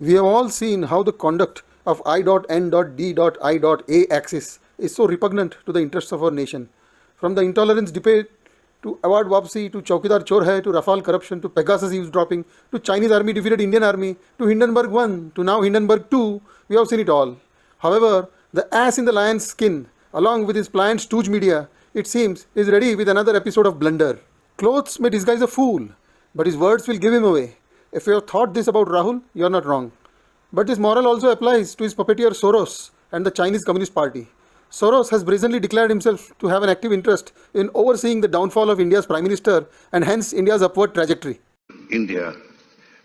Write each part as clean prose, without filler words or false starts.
We have all seen how the conduct of I.N.D.I.A axis is so repugnant to the interests of our nation. From the intolerance debate to award wapasi to chowkidar chor hai to rafale corruption to Pegasus eavesdropping to Chinese army defeated Indian army to Hindenburg 1 to now Hindenburg 2, we have seen it all. However, the ass in the lion's skin, along with his pliant stooge media, it seems, is ready with another episode of blunder. Clothes may disguise a fool, but his words will give him away. If you have thought this about Rahul, you are not wrong. But this moral also applies to his puppeteer Soros and the Chinese Communist Party. Soros has brazenly declared himself to have an active interest in overseeing the downfall of India's Prime Minister and hence India's upward trajectory. India,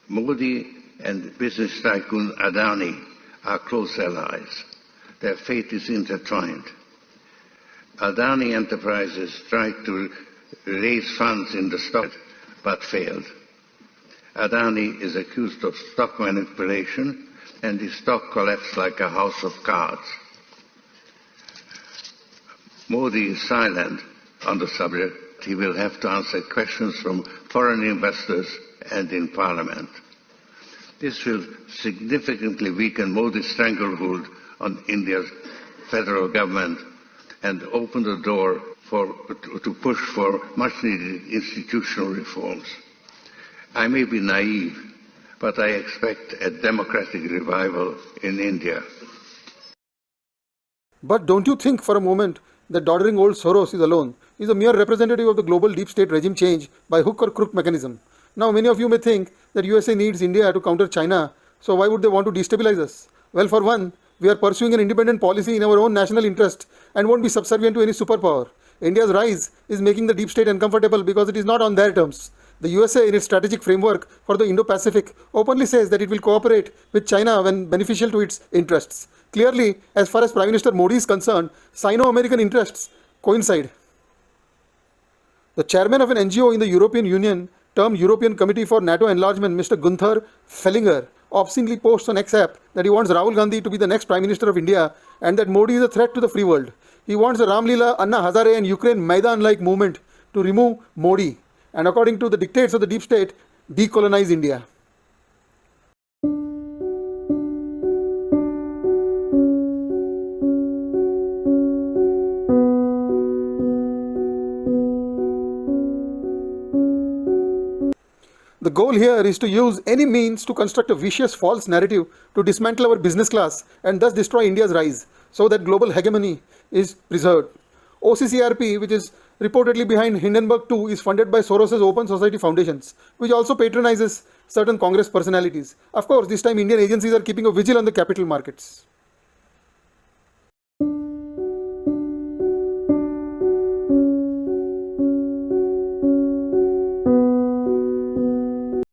Modi and business tycoon I.N.D.I.A are close allies. Their fate is intertwined. I.N.D.I.A enterprises tried to raise funds in the stock but failed. I.N.D.I.A is accused of stock manipulation and the stock collapsed like a house of cards. Modi is silent on the subject. He will have to answer questions from foreign investors and in Parliament. This will significantly weaken Modi's stranglehold on India's federal government and open the door to push for much-needed institutional reforms. I may be naive, but I expect a democratic revival in India. But don't you think for a moment that doddering old Soros is alone? He is a mere representative of the global deep state regime change by hook or crook mechanism. Now many of you may think that USA needs India to counter China, so why would they want to destabilize us? Well, for one, we are pursuing an independent policy in our own national interest and won't be subservient to any superpower. India's rise is making the deep state uncomfortable because it is not on their terms. The USA, in its strategic framework for the Indo-Pacific, openly says that it will cooperate with China when beneficial to its interests. Clearly, as far as Prime Minister Modi is concerned, Sino-American interests coincide. The chairman of an NGO in the European Union, termed European Committee for NATO Enlargement, Mr. Gunther Fellinger, obscenely posts on X app that he wants Rahul Gandhi to be the next Prime Minister of India and that Modi is a threat to the free world. He wants the Ramlila, Anna Hazare and Ukraine Maidan-like movement to remove Modi and, according to the dictates of the deep state, decolonize India. The goal here is to use any means to construct a vicious false narrative to dismantle our business class and thus destroy India's rise so that global hegemony is preserved. OCCRP, which is reportedly behind Hindenburg 2, is funded by Soros' Open Society Foundations, which also patronizes certain Congress personalities. Of course, this time Indian agencies are keeping a vigil on the capital markets.